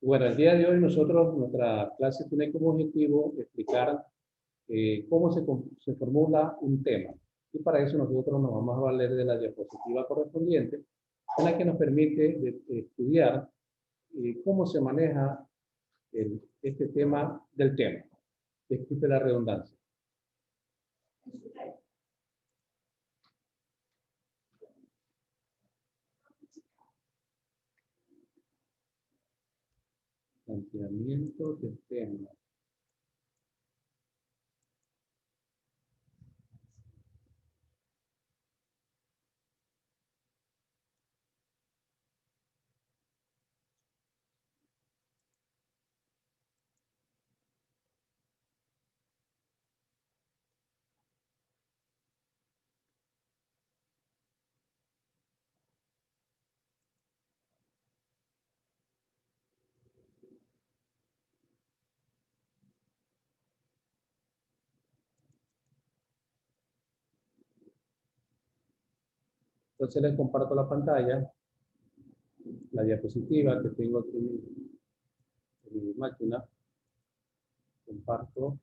Bueno, el día de hoy nuestra clase tiene como objetivo explicar cómo se formula un tema. Y para eso nosotros nos vamos a valer de la diapositiva correspondiente, en la que nos permite estudiar cómo se maneja este tema del tema. Disculpe la redundancia. Planteamiento del tema. Entonces les comparto la pantalla, la diapositiva que tengo aquí en mi máquina. Comparto.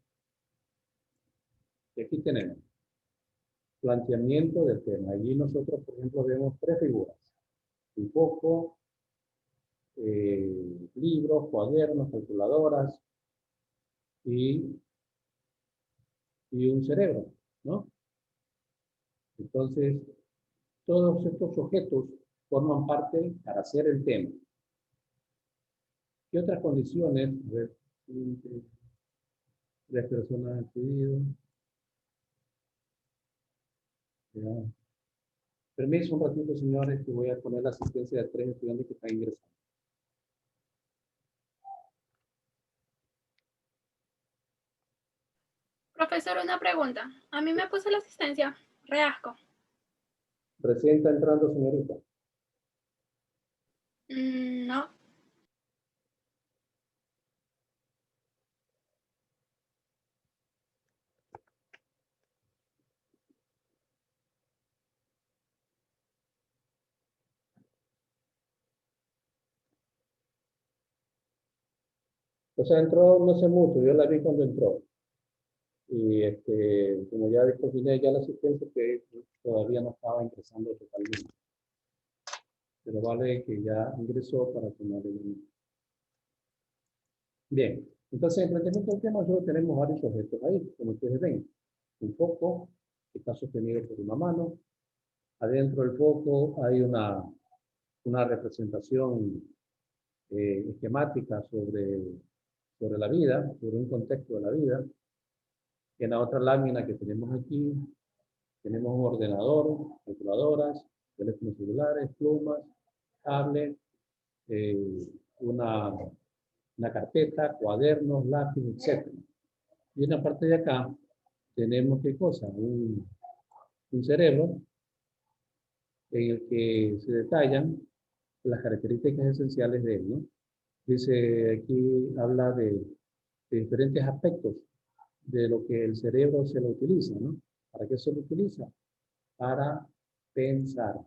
Y aquí tenemos planteamiento del tema. Allí nosotros, por ejemplo, vemos tres figuras. Un foco, libros, cuadernos, calculadoras y un cerebro, ¿no? Entonces, todos estos objetos forman parte para hacer el tema. ¿Qué otras condiciones? A ver, tres personas han pedido. Ya. Permiso un ratito, señores, que voy a poner la asistencia de tres estudiantes que están ingresando. Profesor, una pregunta. A mí me puso la asistencia. Reasco. Recién está entrando, señorita. No. O sea, entró, no sé mucho, yo la vi cuando entró. Y como ya descontinué ya la asistencia, que todavía no estaba ingresando totalmente. Pero vale que ya ingresó para tomar el... Bien, entonces en el planteamiento del tema nosotros tenemos varios objetos ahí, como ustedes ven. Un foco que está sostenido por una mano. Adentro del foco hay una representación esquemática sobre la vida, sobre un contexto de la vida. En la otra lámina que tenemos aquí, tenemos un ordenador, calculadoras, teléfonos celulares, plumas, tablet, una carpeta, cuadernos, lápiz, etc. Y en la parte de acá tenemos, ¿qué cosa? Un cerebro en el que se detallan las características esenciales de él, ¿no? Dice, aquí habla de diferentes aspectos de lo que el cerebro se lo utiliza, ¿no? ¿Para qué se lo utiliza? Para pensar.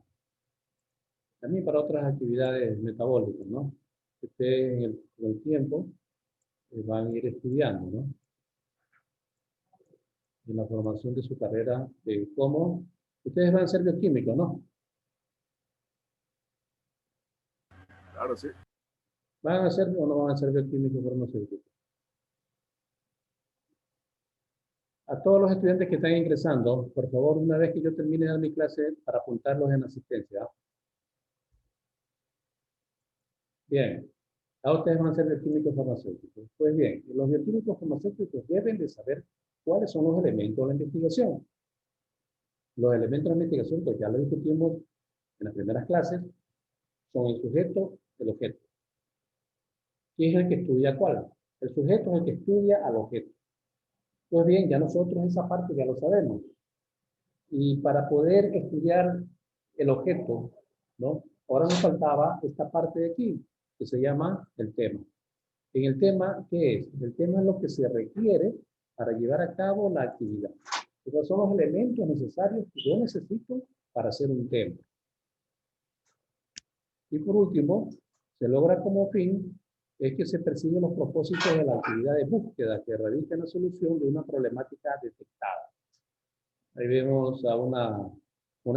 También para otras actividades metabólicas, ¿no? Que ustedes con el tiempo van a ir estudiando, ¿no? En la formación de su carrera, de cómo ustedes van a ser bioquímicos, ¿no? Claro, sí. ¿Van a ser o no van a ser bioquímicos farmacéuticos? A todos los estudiantes que están ingresando, por favor, una vez que yo termine de dar mi clase, para apuntarlos en asistencia. Bien. Ahora ustedes van a ser bioquímicos farmacéuticos. Pues bien, los bioquímicos farmacéuticos deben de saber cuáles son los elementos de la investigación. Los elementos de la investigación, pues ya lo discutimos en las primeras clases, son el sujeto, el objeto. ¿Quién es el que estudia cuál? El sujeto es el que estudia al objeto. Pues bien, ya nosotros esa parte ya lo sabemos. Y para poder estudiar el objeto, ¿no? Ahora nos faltaba esta parte de aquí, que se llama el tema. En el tema, ¿qué es? El tema es lo que se requiere para llevar a cabo la actividad. Esos son los elementos necesarios que yo necesito para hacer un tema. Y por último, se logra como fin es que se persiguen los propósitos de la actividad de búsqueda que radica en la solución de una problemática detectada. Ahí vemos a una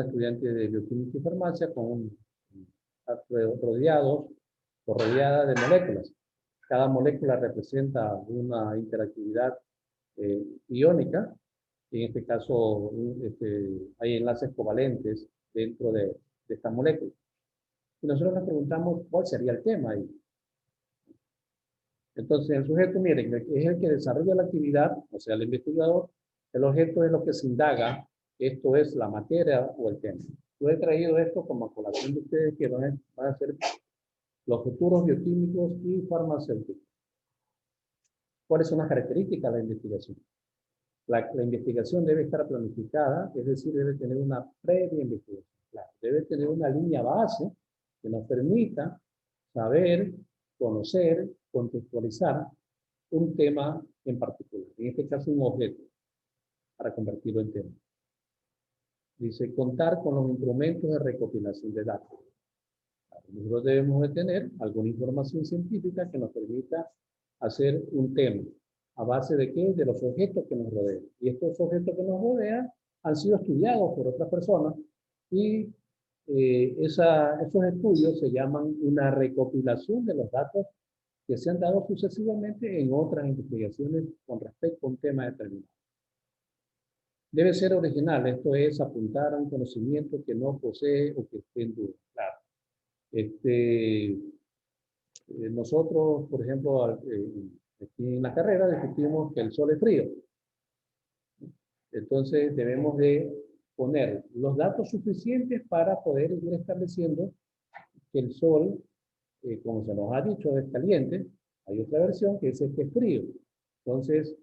estudiante de bioquímica y farmacia rodeada de moléculas. Cada molécula representa una interactividad iónica. En este caso, hay enlaces covalentes dentro de esta molécula. Y nosotros nos preguntamos cuál sería el tema ahí. Entonces, el sujeto, miren, es el que desarrolla la actividad, o sea, el investigador. El objeto es lo que se indaga, esto es la materia o el tema. Yo he traído esto como colación de ustedes que van a ser los futuros bioquímicos y farmacéuticos. ¿Cuáles son las características de la investigación? La investigación debe estar planificada, es decir, debe tener una previa investigación. Claro, debe tener una línea base que nos permita saber, conocer, contextualizar un tema en particular. En este caso, un objeto, para convertirlo en tema. Dice, contar con los instrumentos de recopilación de datos. Nosotros debemos de tener alguna información científica que nos permita hacer un tema. ¿A base de qué? De los objetos que nos rodean. Y estos objetos que nos rodean han sido estudiados por otras personas y esos estudios se llaman una recopilación de los datos que se han dado sucesivamente en otras investigaciones con respecto a un tema determinado. Debe ser original, esto es apuntar a un conocimiento que no posee o que esté en duda. Claro. Nosotros, por ejemplo, aquí en la carrera discutimos que el sol es frío. Entonces debemos de poner los datos suficientes para poder ir estableciendo que el sol, como se nos ha dicho, es caliente. Hay otra versión que dice que es frío. Entonces,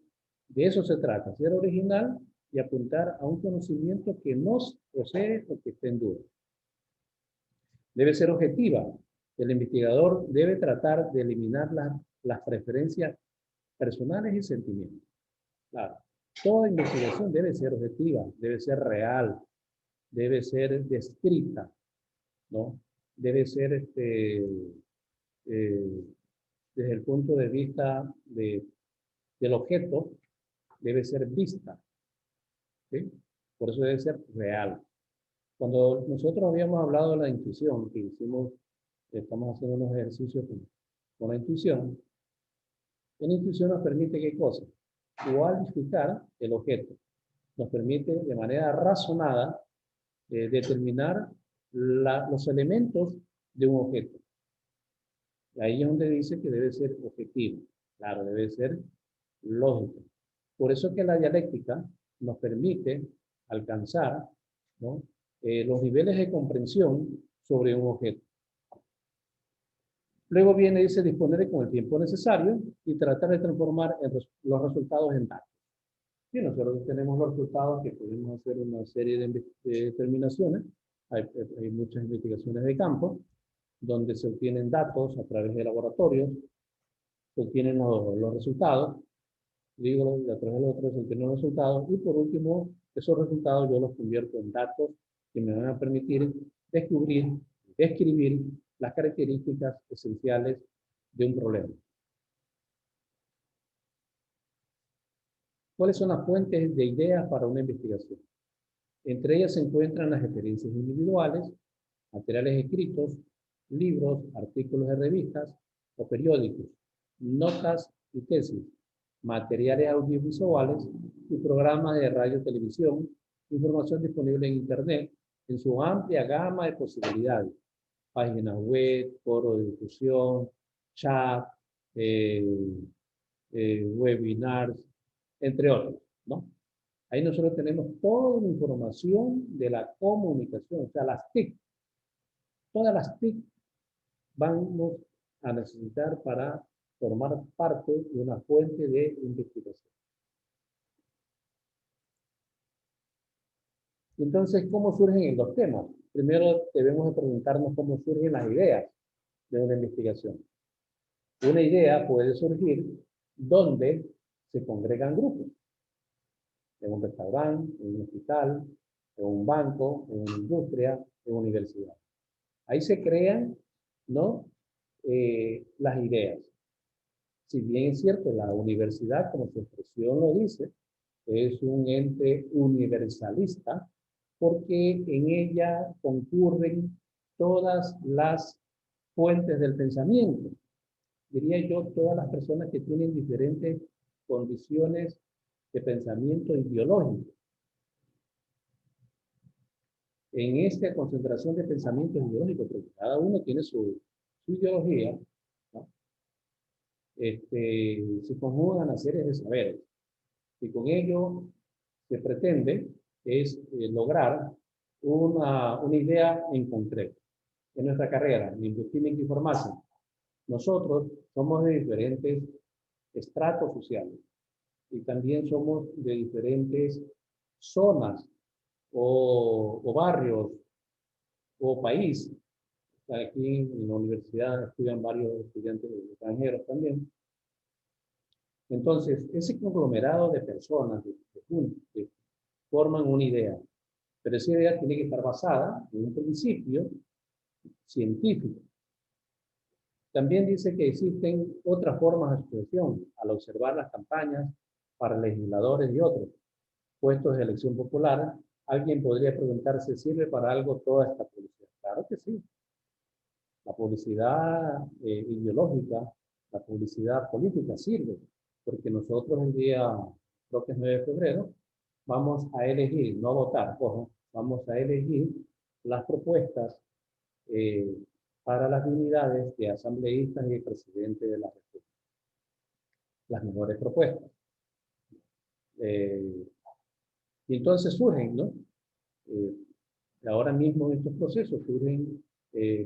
de eso se trata, ser original y apuntar a un conocimiento que no posee o que esté en duda. Debe ser objetiva. El investigador debe tratar de eliminar las preferencias personales y sentimientos. Claro, toda investigación debe ser objetiva, debe ser real, debe ser descrita, ¿no? Debe ser desde el punto de vista del objeto, debe ser vista, ¿sí? Por eso debe ser real. Cuando nosotros habíamos hablado de la intuición, que estamos haciendo unos ejercicios con la intuición, la intuición nos permite ¿qué cosa? Cualificar el objeto. Nos permite de manera razonada determinar los elementos de un objeto. Ahí es donde dice que debe ser objetivo. Claro, debe ser lógico. Por eso que la dialéctica nos permite alcanzar, ¿no?, los niveles de comprensión sobre un objeto. Luego viene, dice, disponer con el tiempo necesario y tratar de transformar los resultados en datos. Y nosotros tenemos los resultados que podemos hacer una serie de determinaciones. Hay muchas investigaciones de campo donde se obtienen datos a través de laboratorios, se obtienen los resultados, digo, a través de los otros se obtienen los resultados y por último, esos resultados yo los convierto en datos que me van a permitir describir las características esenciales de un problema. ¿Cuáles son las fuentes de ideas para una investigación? Entre ellas se encuentran las experiencias individuales, materiales escritos, libros, artículos de revistas o periódicos, notas y tesis, materiales audiovisuales y programas de radio y televisión, información disponible en Internet en su amplia gama de posibilidades, páginas web, foros de discusión, chat, webinars, entre otros, ¿no? Ahí nosotros tenemos toda la información de la comunicación, o sea, las TIC. Todas las TIC vamos a necesitar para formar parte de una fuente de investigación. Entonces, ¿cómo surgen los temas? Primero debemos de preguntarnos cómo surgen las ideas de una investigación. Una idea puede surgir donde se congregan grupos. En un restaurante, en un hospital, en un banco, en una industria, en una universidad. Ahí se crean, ¿no?, las ideas. Si bien es cierto, la universidad, como su expresión lo dice, es un ente universalista, porque en ella concurren todas las fuentes del pensamiento. Diría yo, todas las personas que tienen diferentes condiciones de pensamiento ideológico. En esta concentración de pensamientos ideológicos, porque cada uno tiene su ideología, ¿no? Se conjugan a series de saberes. Y con ello se pretende es lograr una idea en concreto. En nuestra carrera, en bioquímica y farmacia, nosotros somos de diferentes estratos sociales y también somos de diferentes zonas o barrios o país. Aquí en la universidad estudian varios estudiantes extranjeros también. Entonces, ese conglomerado de personas que forman una idea, pero esa idea tiene que estar basada en un principio científico. También dice que existen otras formas de expresión al observar las campañas para legisladores y otros puestos de elección popular. Alguien podría preguntarse, ¿sirve para algo toda esta publicidad? Claro que sí. La publicidad ideológica, la publicidad política sirve, porque nosotros el día, creo que es 9 de febrero, vamos a elegir, no votar, ojo, vamos a elegir las propuestas para las dignidades de asambleístas y presidente de la República. Las mejores propuestas. Y entonces surgen, ¿no? Ahora mismo en estos procesos surgen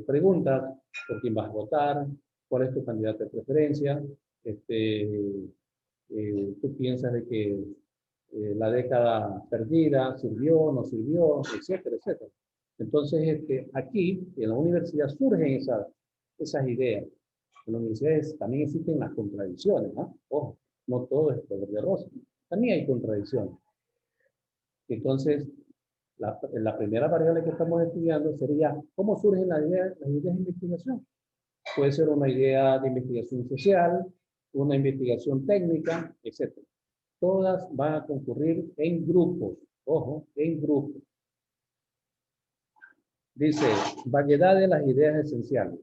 preguntas: ¿por quién vas a votar? ¿Cuál es tu candidato de preferencia? ¿Tú piensas de que la década perdida sirvió, no sirvió, etcétera, etcétera? Entonces, aquí en la universidad surgen esas ideas. En las universidades también existen las contradicciones, ¿no? Ojo, no todo es color de rosa. También hay contradicciones. Entonces, la primera variable que estamos estudiando sería cómo surgen las ideas de investigación. Puede ser una idea de investigación social, una investigación técnica, etc. Todas van a concurrir en grupos. Ojo, en grupos. Dice, variedad de las ideas esenciales.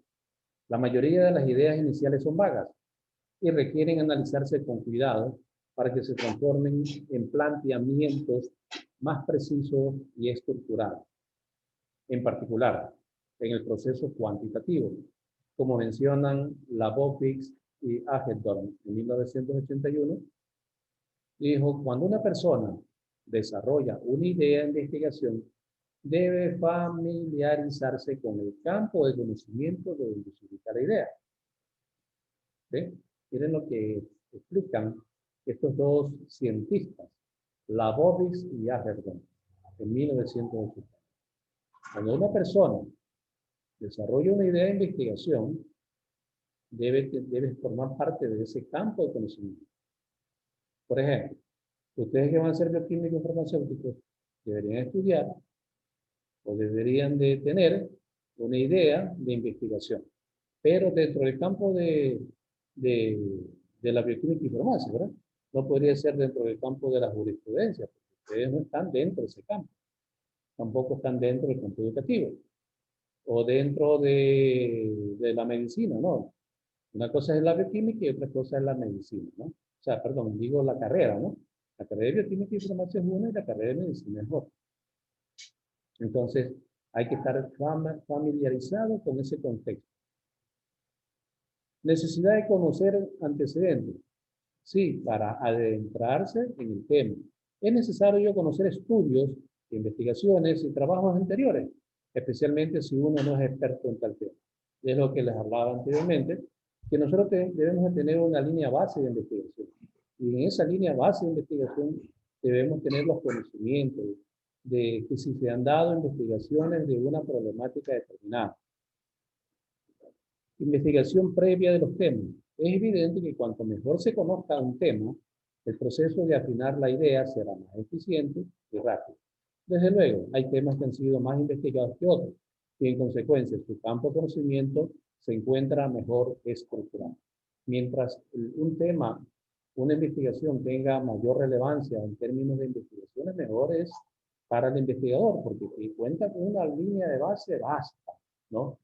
La mayoría de las ideas iniciales son vagas y requieren analizarse con cuidado para que se transformen en planteamientos más precisos y estructurados. En particular, en el proceso cuantitativo, como mencionan Labovitz y Hagedorn en 1981, dijo: cuando una persona desarrolla una idea de investigación, debe familiarizarse con el campo de conocimiento de donde se ubica la idea. ¿Sí? Miren lo que explican estos dos cientistas, Labovitz y Hagedorn, en 1980. Cuando una persona desarrolla una idea de investigación, debe formar parte de ese campo de conocimiento. Por ejemplo, ustedes que van a ser bioquímicos farmacéuticos deberían estudiar o deberían de tener una idea de investigación, pero dentro del campo de la bioquímica y farmacia, ¿verdad? No podría ser dentro del campo de la jurisprudencia, porque ustedes no están dentro de ese campo, tampoco están dentro del campo educativo, o dentro de la medicina, ¿no? Una cosa es la bioquímica y otra cosa es la medicina, ¿no? O sea, perdón, digo la carrera, ¿no? La carrera de bioquímica y farmacia es una y la carrera de medicina es otra. Entonces, hay que estar familiarizado con ese contexto. Necesidad de conocer antecedentes. Sí, para adentrarse en el tema. Es necesario conocer estudios, investigaciones y trabajos anteriores, especialmente si uno no es experto en tal tema. Es lo que les hablaba anteriormente, que nosotros debemos de tener una línea base de investigación. Y en esa línea base de investigación debemos tener los conocimientos de que si se han dado investigaciones de una problemática determinada. Investigación previa de los temas. Es evidente que cuanto mejor se conozca un tema, el proceso de afinar la idea será más eficiente y rápido. Desde luego, hay temas que han sido más investigados que otros, y en consecuencia su campo de conocimiento se encuentra mejor estructurado. Mientras un tema, una investigación tenga mayor relevancia en términos de investigaciones, mejor es para el investigador, porque si cuenta con una línea de base, basta, ¿no?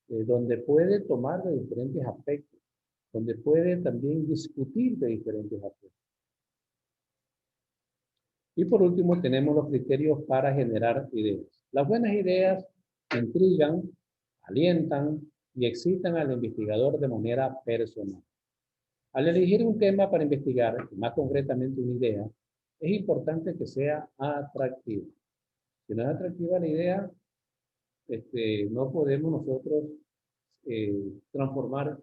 Donde puede tomar de diferentes aspectos, donde puede también discutir de diferentes aspectos. Y por último, tenemos los criterios para generar ideas. Las buenas ideas intrigan, alientan y excitan al investigador de manera personal. Al elegir un tema para investigar, más concretamente una idea, es importante que sea atractiva. Si no es atractiva la idea, no podemos nosotros transformar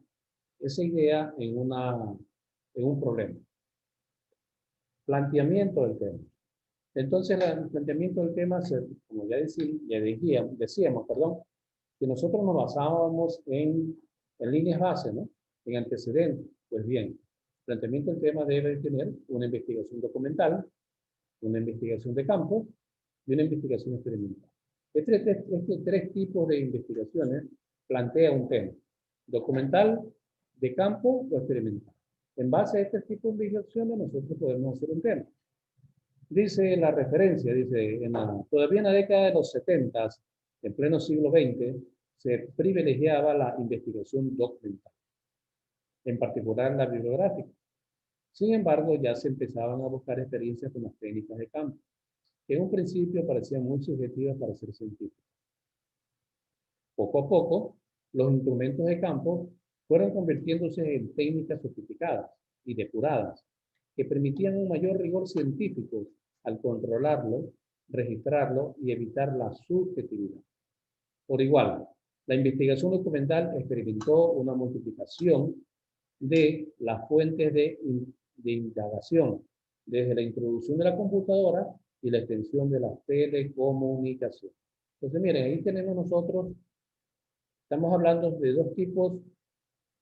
esa idea en un problema. Planteamiento del tema. Entonces, el planteamiento del tema, como ya decíamos, que nosotros nos basábamos en líneas base, ¿no? En antecedentes. Pues bien, el planteamiento del tema debe tener una investigación documental, una investigación de campo y una investigación experimental. Estos tres tipos de investigaciones plantea un tema: documental, de campo o experimental. En base a este tipo de investigaciones, nosotros podemos hacer un tema. Dice la referencia, todavía en la década de los 70, en pleno siglo XX, se privilegiaba la investigación documental, en particular la bibliográfica. Sin embargo, ya se empezaban a buscar experiencias con las técnicas de campo, que en un principio parecían muy subjetivas para ser científicas. Poco a poco, los instrumentos de campo fueron convirtiéndose en técnicas sofisticadas y depuradas, que permitían un mayor rigor científico al controlarlo, registrarlo y evitar la subjetividad. Por igual, la investigación documental experimentó una multiplicación de las fuentes de indagación, desde la introducción de la computadora y la extensión de la telecomunicación. Entonces, miren, ahí tenemos nosotros, estamos hablando de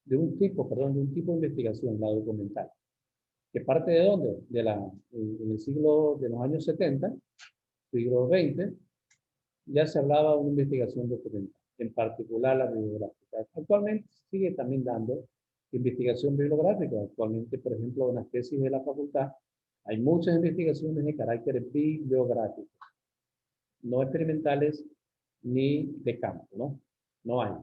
de un tipo de investigación, la documental, que parte de dónde? En el siglo de los años 70, siglo XX, ya se hablaba de una investigación documental, en particular la bibliográfica. Actualmente sigue también dando investigación bibliográfica. Actualmente, por ejemplo, en las tesis de la facultad, hay muchas investigaciones de carácter bibliográfico, no experimentales ni de campo, ¿no? No hay.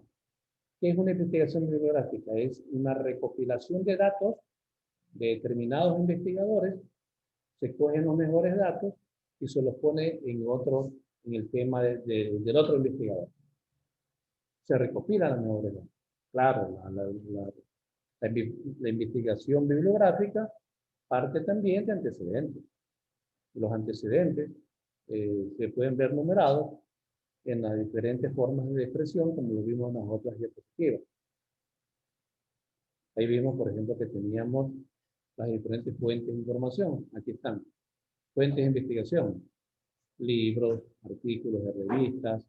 ¿Qué es una investigación bibliográfica? Es una recopilación de datos de determinados investigadores, se cogen los mejores datos y se los pone en el tema del otro investigador. Se recopilan los mejores datos. Claro, la investigación bibliográfica parte también de antecedentes. Los antecedentes se pueden ver numerados en las diferentes formas de expresión, como lo vimos en las otras diapositivas. Ahí vimos, por ejemplo, que teníamos las diferentes fuentes de información. Aquí están. Fuentes de investigación: libros, artículos de revistas,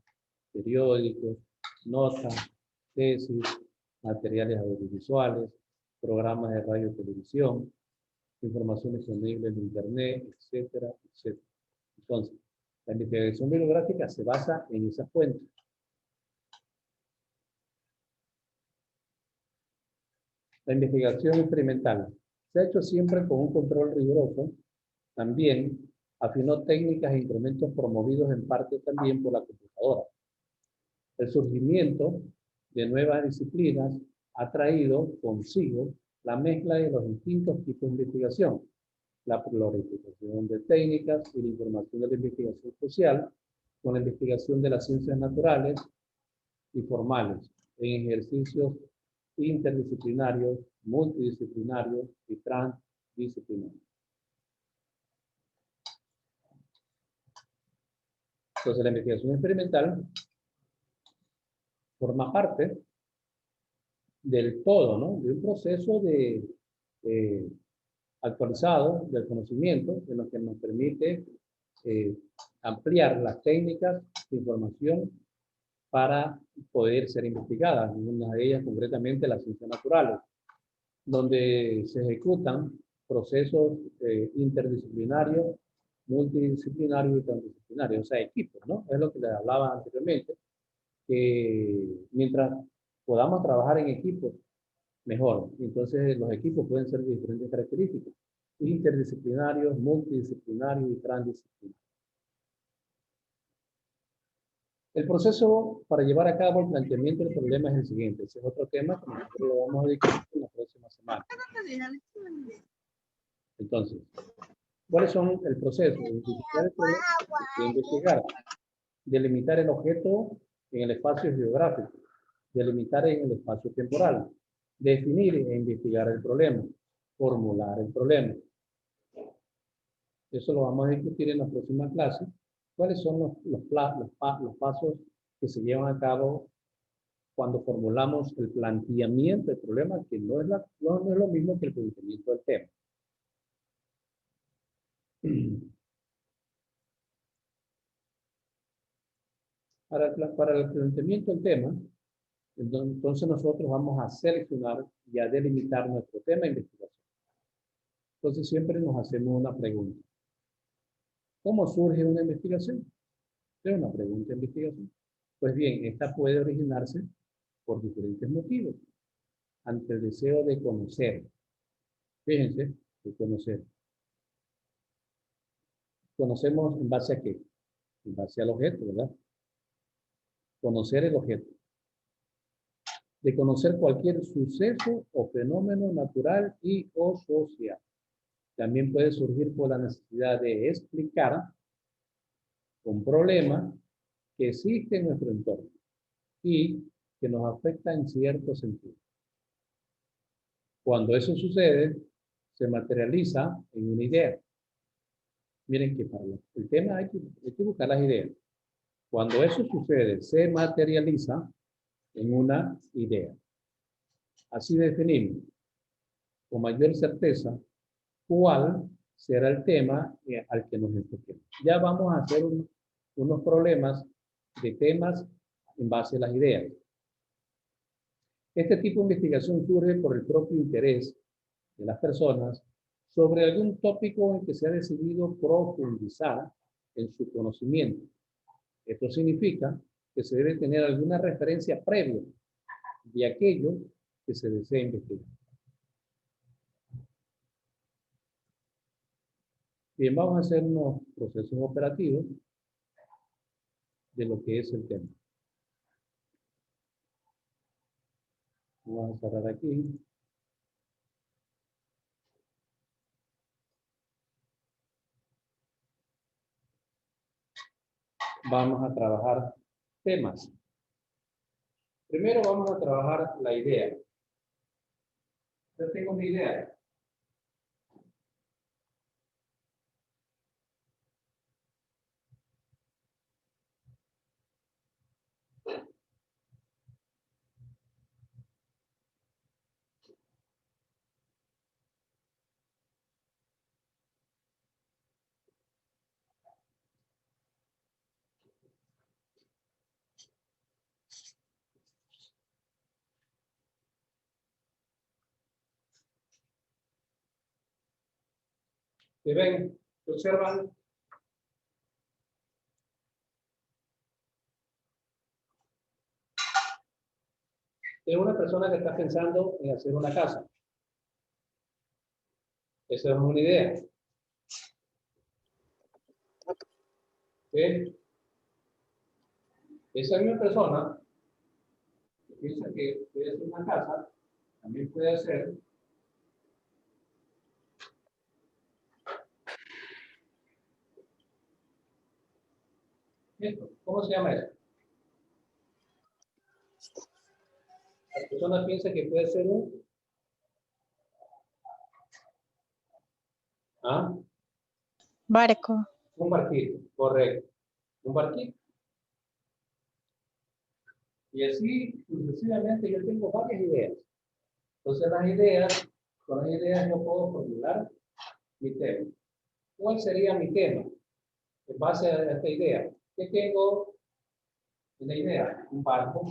periódicos, notas, tesis, materiales audiovisuales, programas de radio y televisión, información disponible en internet, etcétera, etcétera. Entonces, la investigación bibliográfica se basa en esas fuentes. La investigación experimental se ha hecho siempre con un control riguroso. También afinó técnicas e instrumentos promovidos en parte también por la computadora. El surgimiento de nuevas disciplinas ha traído consigo la mezcla de los distintos tipos de investigación, la plurificación de técnicas y la información de la investigación social con la investigación de las ciencias naturales y formales en ejercicios interdisciplinarios, multidisciplinarios y transdisciplinarios. Entonces, la investigación experimental forma parte del todo, ¿no? De un proceso actualizado del conocimiento, en lo que nos permite ampliar las técnicas de información para poder ser investigadas. Una de ellas, concretamente, las ciencias naturales, donde se ejecutan procesos interdisciplinarios, multidisciplinarios y transdisciplinarios, o sea, equipos, ¿no? Es lo que les hablaba anteriormente, que mientras podamos trabajar en equipos mejor. Entonces, los equipos pueden ser de diferentes características. Interdisciplinarios, multidisciplinarios y transdisciplinarios. El proceso para llevar a cabo el planteamiento del problema es el siguiente. Ese es otro tema que nosotros lo vamos a dedicar en la próxima semana. Entonces, ¿cuáles son el proceso? Identificar el problema y investigar. Delimitar el objeto en el espacio geográfico. Delimitar en el espacio temporal. Definir e investigar el problema. Formular el problema. Eso lo vamos a discutir en la próxima clase. ¿Cuáles son los pasos que se llevan a cabo cuando formulamos el planteamiento del problema, que no es lo mismo que el planteamiento del tema? Para el planteamiento del tema, entonces nosotros vamos a seleccionar y a delimitar nuestro tema de investigación. Entonces siempre nos hacemos una pregunta. ¿Cómo surge una investigación? Es una pregunta de investigación. Pues bien, esta puede originarse por diferentes motivos. Ante el deseo de conocer. Fíjense, de conocer. ¿Conocemos en base a qué? En base al objeto, ¿verdad? Conocer el objeto. De conocer cualquier suceso o fenómeno natural y o social. También puede surgir por la necesidad de explicar un problema que existe en nuestro entorno y que nos afecta en cierto sentido. Cuando eso sucede, se materializa en una idea. Miren que para el tema hay que buscar las ideas. Cuando eso sucede, se materializa en una idea. Así definimos con mayor certeza cuál será el tema al que nos enfoquemos. Ya vamos a hacer unos problemas de temas en base a las ideas. Este tipo de investigación surge por el propio interés de las personas sobre algún tópico en que se ha decidido profundizar en su conocimiento. Esto significa que se debe tener alguna referencia previa de aquello que se desea investigar. Bien, vamos a hacer unos procesos operativos de lo que es el tema. Vamos a cerrar aquí. Vamos a trabajar temas. Primero vamos a trabajar la idea. Yo tengo mi idea. ¿Se ven? ¿Se observan? Es una persona que está pensando en hacer una casa. Esa es una idea. ¿Sí? Esa misma persona que piensa que puede hacer una casa, también puede hacer esto. ¿Cómo se llama eso? La persona piensa que puede hacer barco. un barquito, correcto. Un barquito. Y así sucesivamente yo tengo varias ideas. Entonces con las ideas yo puedo formular mi tema. ¿Cuál sería mi tema? En base a esta idea. ¿Qué tengo en la idea? Un barco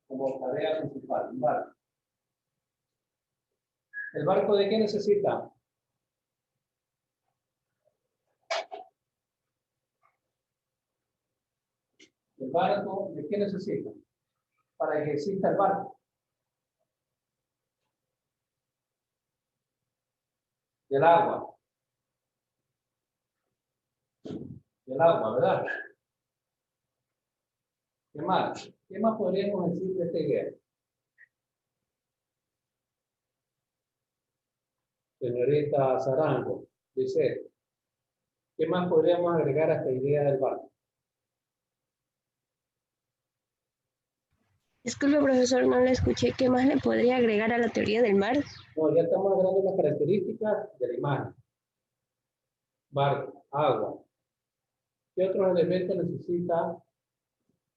como tarea principal, un barco. ¿El barco de qué necesita? ¿El barco de qué necesita? Para que exista el barco. Del agua. Del agua, ¿verdad? ¿Qué más? ¿Qué más podríamos decir de esta idea? Señorita Sarango, dice, ¿qué más podríamos agregar a esta idea del barco? Disculpe, profesor, no le escuché. ¿Qué más le podría agregar a la teoría del mar? No, ya estamos hablando de las características de la imagen. Barco, agua. ¿Qué otros elementos necesita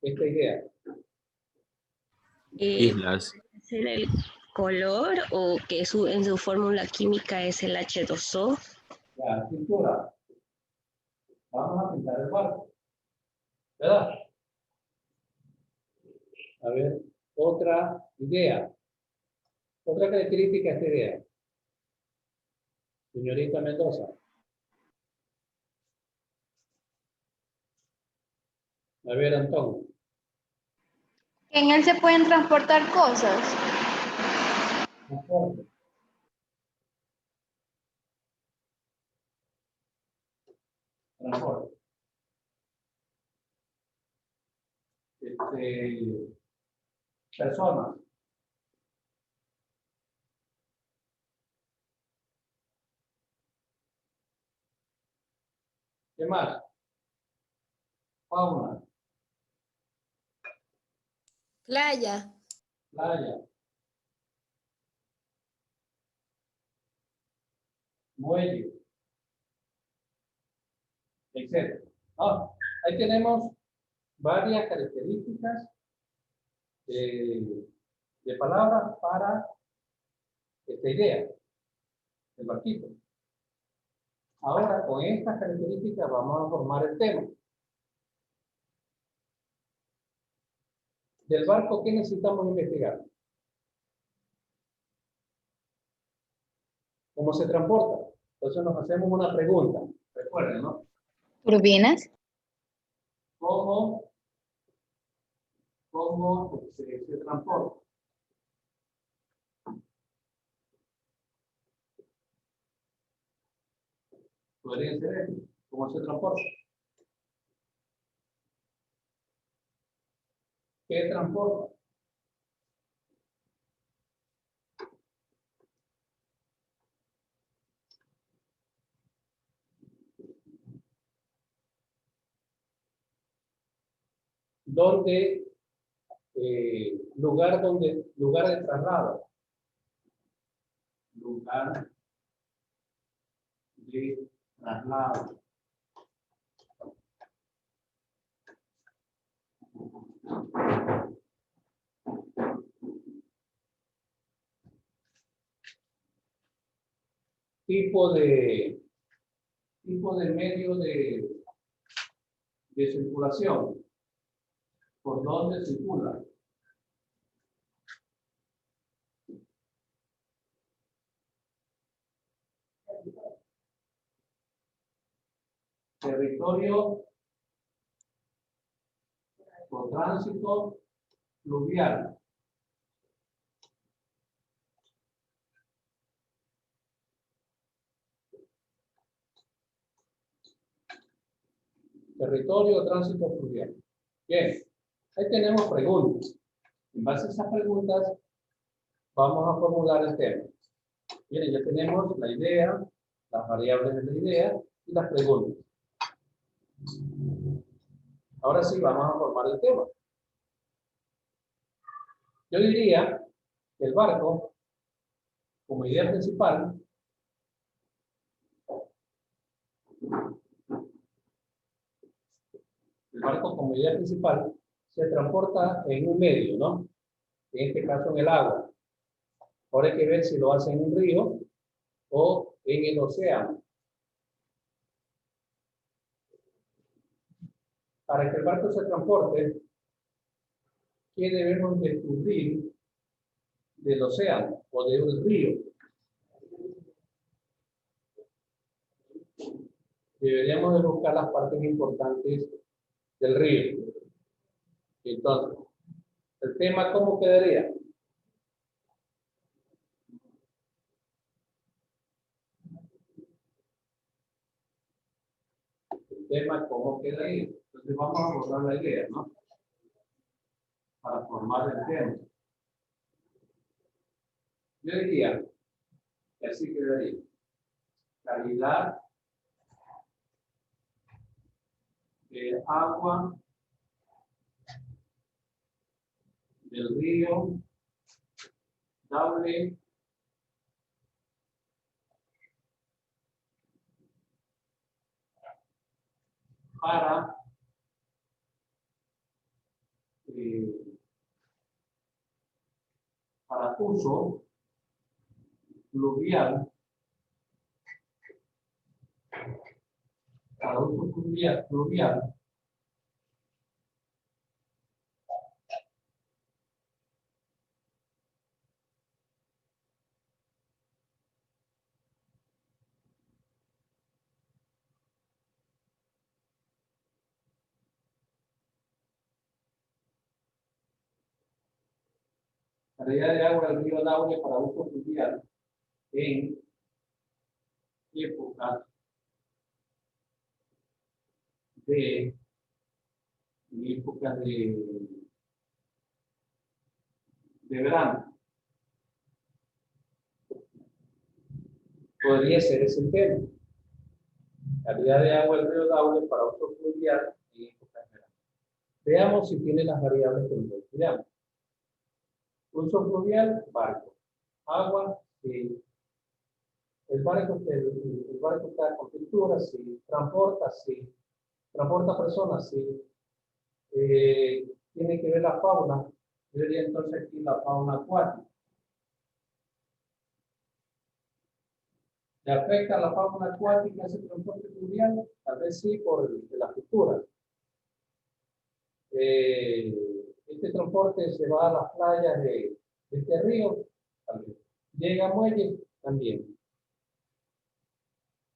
esta idea? Islas. ¿Ser el color o que en su fórmula química es el H2O? La pintura. Vamos a pintar el barco. ¿Verdad? A ver, otra idea. Otra característica de esta idea. Señorita Mendoza. A ver, Antonio. En él se pueden transportar cosas. Transporte. Transporte. Personas. ¿Qué más? Fauna. Playa. Playa. Muelle. Etcétera. Ahí tenemos varias características de palabras para esta idea, el barquito. Ahora, con estas características vamos a formar el tema. Del barco, ¿qué necesitamos investigar? ¿Cómo se transporta? Entonces nos hacemos una pregunta. Recuerden, ¿no? Turbinas. ¿Cómo se transporta? Podría ser esto. ¿Cómo se transporta? ¿Qué transporta? ¿Dónde? Lugar de traslado. Lugar de traslado. Tipo de medio de circulación. ¿Por dónde circula? Territorio por tránsito fluvial. Territorio o tránsito fluvial. Bien, ahí tenemos preguntas. En base a esas preguntas, vamos a formular el tema. Miren, ya tenemos la idea, las variables de la idea y las preguntas. Ahora sí, vamos a formar el tema. Yo diría que el barco, como idea principal, se transporta en un medio, ¿no? En este caso en el agua. Ahora hay que ver si lo hace en un río o en el océano. Para que el barco se transporte, ¿qué debemos descubrir del océano o de un río? Deberíamos de buscar las partes importantes del río. Entonces, el tema, ¿cómo quedaría? tema, ¿cómo queda ahí? Entonces vamos a abordar la idea, ¿no? Para formar el tema. Yo diría que así quedaría. Calidad de agua del río Daule para uso fluvial, para uso fluvial calidad de agua del río Daule para uso fluvial en épocas de verano. Podría ser ese el tema. Calidad de agua del río Daule para uso fluvial en épocas de verano. Veamos si tiene las variables que nos estudiamos. Uso fluvial, barco. Agua, sí. El barco está con pintura, sí. Transporta, sí. Transporta personas, sí. Tiene que ver la fauna. Yo diría entonces aquí la fauna acuática. ¿Le afecta a la fauna acuática ese transporte fluvial? Tal vez sí por la pintura. Este transporte se va a las playas de este río, también. Llega a muelle, también.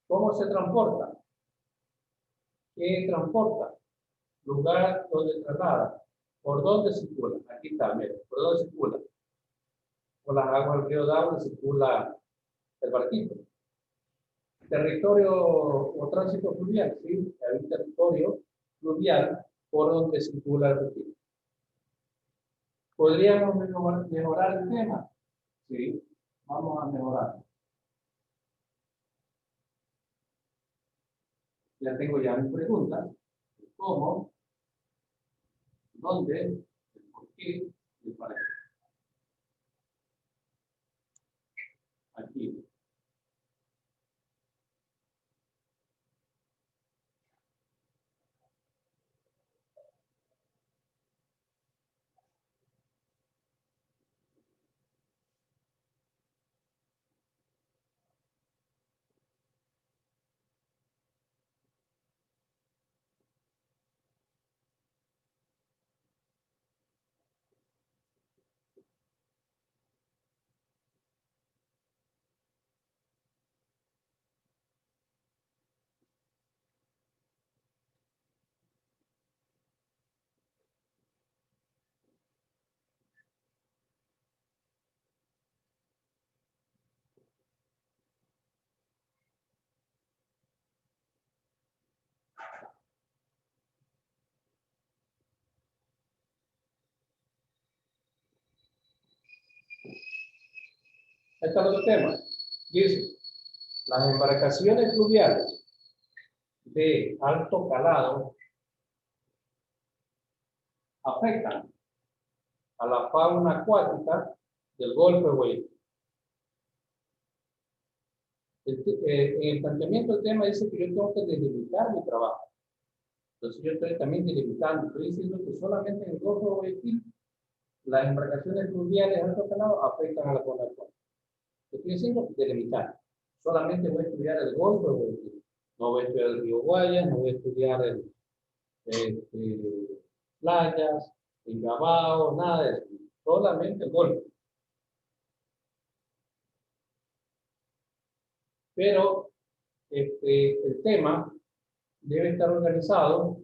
¿Cómo se transporta? ¿Qué transporta? Lugar donde traslada. ¿Por dónde circula? Aquí está, mira. ¿Por dónde circula? Por las aguas del río Daule circula el barquito. Territorio o tránsito fluvial, ¿sí? Hay un territorio fluvial por donde circula el barquito. ¿Podríamos mejorar el tema? Sí, vamos a mejorar. Ya tengo ya mi pregunta. ¿Cómo? ¿Dónde? ¿El por qué? ¿Y para qué? Aquí. Este es otro tema. Dice, las embarcaciones fluviales de alto calado afectan a la fauna acuática del Golfo de Guayaquil. En el planteamiento del tema dice que yo tengo que delimitar mi trabajo. Entonces yo estoy también delimitando. Estoy diciendo que solamente en el Golfo de Guayaquil las embarcaciones fluviales de alto calado afectan a la fauna acuática. Estoy diciendo delimitar. Solamente voy a estudiar el Golfo de Guayaquil. No voy a estudiar el río Guayas, no voy a estudiar playas, el Gabao, nada de eso. Solamente el Golfo. Pero el tema debe estar organizado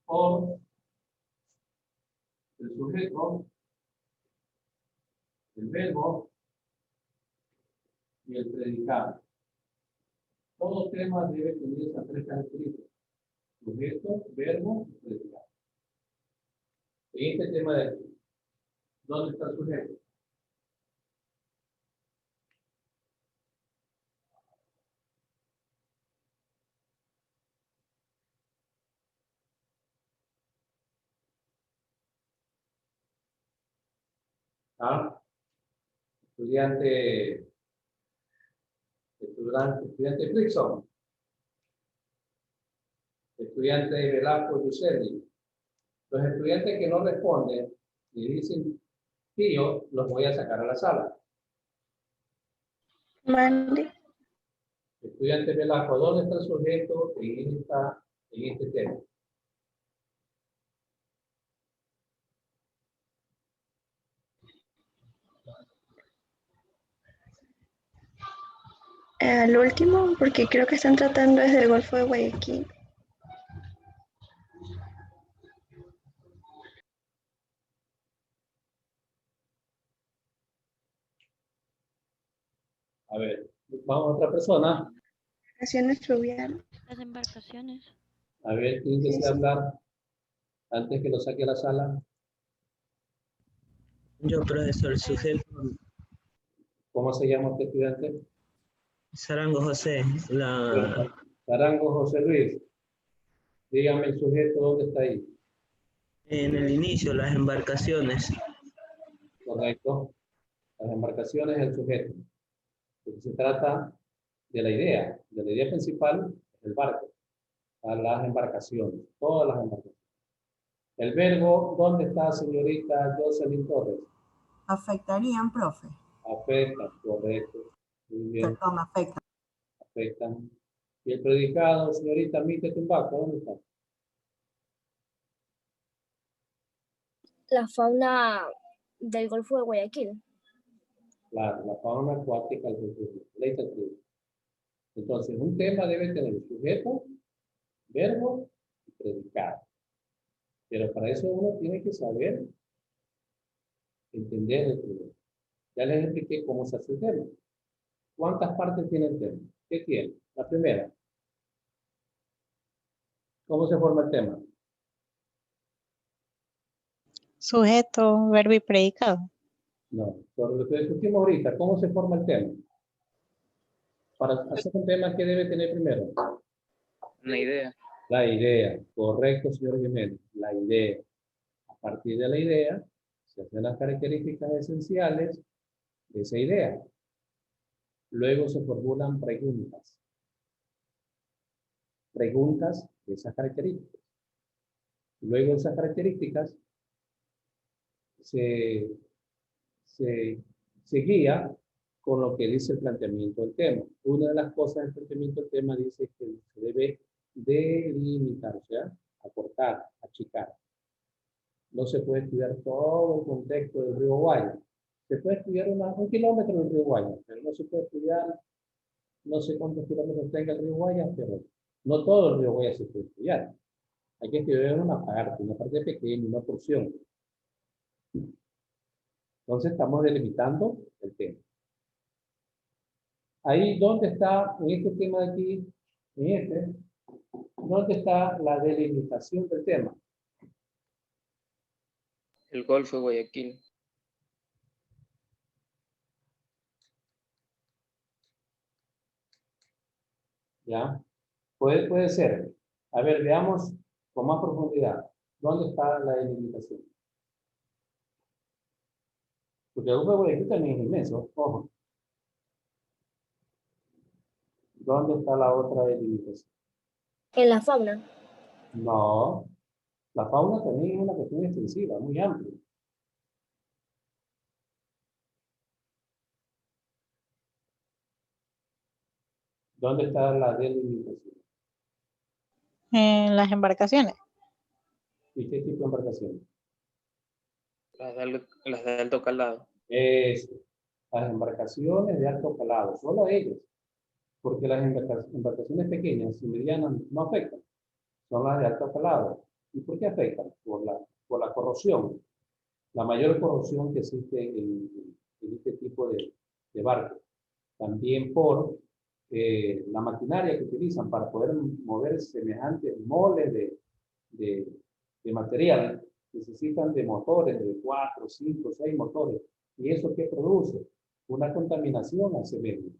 por el sujeto, el verbo y el predicado. Todo tema debe tener esas tres características. Sujeto, verbo, predicado. En este tema de aquí, ¿dónde está el sujeto? ¿Ah? Estudiante Frickson, estudiante Velasco Yuselli. Los estudiantes que no responden y dicen que yo los voy a sacar a la sala. Mande. Estudiante Velasco, ¿dónde está el sujeto en este tema? Al último, porque creo que están tratando desde el Golfo de Guayaquil. A ver, vamos a otra persona. Acciones fluviales. Las embarcaciones. A ver, ¿quién desea hablar antes que lo saque a la sala? Yo, profesor, sujeto ¿Cómo se llama este estudiante? Sarango José, Arango José Luis. Dígame el sujeto, ¿dónde está ahí? en el inicio, las embarcaciones. Correcto. Las embarcaciones es el sujeto. Porque se trata de la idea. De la idea principal es el barco. A las embarcaciones. Todas las embarcaciones. El verbo, ¿dónde está, señorita Jocelyn Torres? Afectarían, profe. Afectan, correcto. Muy bien, Perdón, afectan. afectan. Y el predicado, señorita Mite Tumbaco, ¿dónde está? La fauna del Golfo de Guayaquil. La fauna acuática del futuro. Letra 3. Entonces, un tema debe tener sujeto, verbo y predicado. Pero para eso uno tiene que saber entender el tema. Ya les expliqué cómo se hace el tema. ¿Cuántas partes tiene el tema? ¿Qué tiene? La primera. ¿Cómo se forma el tema? Sujeto, verbo y predicado. No, sobre lo que discutimos ahorita, ¿cómo se forma el tema? Para hacer un tema, ¿qué debe tener primero? Una idea. La idea, correcto, señor Jiménez, la idea. A partir de la idea, se hacen las características esenciales de esa idea. Luego se formulan preguntas. Preguntas de esas características. Luego esas características se guía con lo que dice el planteamiento del tema. Una de las cosas del planteamiento del tema dice que se debe delimitar, o sea, acortar, achicar. No se puede estudiar todo el contexto del río Guaya. Se puede estudiar un kilómetro del río Guaya, pero no se puede estudiar no sé cuántos kilómetros tenga el río Guaya, pero no todo el río Guaya se puede estudiar. Hay que estudiar una parte pequeña, una porción. Entonces estamos delimitando el tema. Ahí, ¿dónde está, en este tema de aquí, dónde está la delimitación del tema? El Golfo de Guayaquil. ¿Ya? Puede ser. A ver, veamos con más profundidad. ¿Dónde está la delimitación? Porque el Golfo de Guayaquil también es inmenso, ojo. ¿Dónde está la otra delimitación? En la fauna. No. La fauna también es una cuestión extensiva, muy amplia. ¿Dónde está la delimitación? En las embarcaciones. ¿Y qué tipo de embarcación? Las de alto calado. Las embarcaciones de alto calado, solo ellas. Porque las embarcaciones pequeñas y medianas no afectan. Son las de alto calado. ¿Y por qué afectan? Por la corrosión. La mayor corrosión que existe en este tipo de barcos. También por la maquinaria que utilizan para poder mover semejantes moles de material, necesitan de motores de 4, 5, 6 motores. ¿Y eso qué produce? Una contaminación al medio,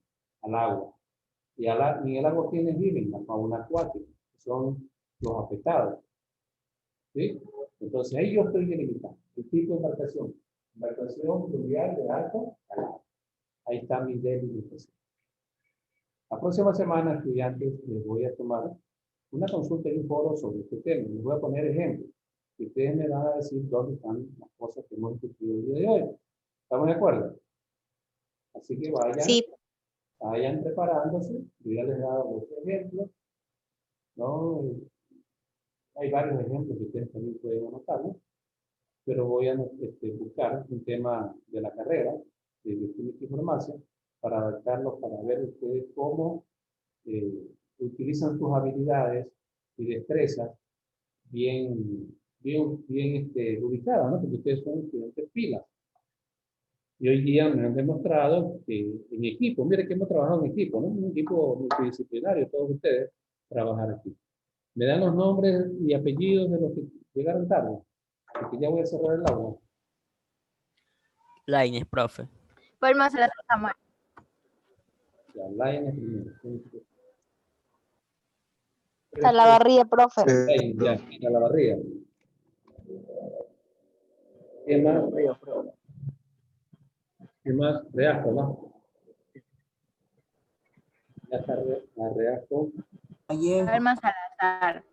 al agua. Y en el agua, ¿quiénes viven? La fauna acuática, que son los afectados. ¿Sí? Entonces, ahí yo estoy delimitando el tipo de embarcación. Embarcación fluvial de alto calado. Ahí está mi delimitación. La próxima semana, estudiantes, les voy a tomar una consulta y un foro sobre este tema. Les voy a poner ejemplos. Y ustedes me van a decir dónde están las cosas que hemos discutido el día de hoy. ¿Estamos de acuerdo? Así que vayan preparándose. Yo ya les he dado los ejemplos, ¿no? Hay varios ejemplos que ustedes también pueden anotarlos, pero voy a buscar un tema de la carrera de bioquímica y farmacia para adaptarlos, para ver ustedes cómo utilizan sus habilidades y destrezas bien ubicadas, ¿no? Porque ustedes son estudiantes pilas. Y hoy día me han demostrado que en equipo, mire que hemos trabajado en equipo, ¿no? Un equipo multidisciplinario, todos ustedes trabajar aquí. Me dan los nombres y apellidos de los que llegaron tarde, porque ya voy a cerrar el aula. Lainez, profe. Palma Salazar Samuel. Ya, Lainez primero. Salavarría, profe. Ya, la barriga. ¿Qué más? ¿Qué más? Reasco, ¿no? Ya está Reasco. Vallejo. Palma Salazar.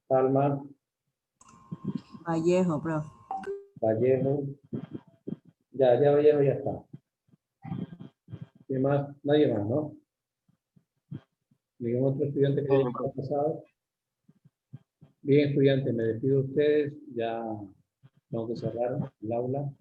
Palma, Vallejo, profe. Vallejo. Ya Vallejo ya está. ¿Qué más? Nadie más, ¿no? ¿Ningún otro estudiante que haya pasado? Bien, estudiantes, me despido de ustedes. Ya tengo que cerrar el aula.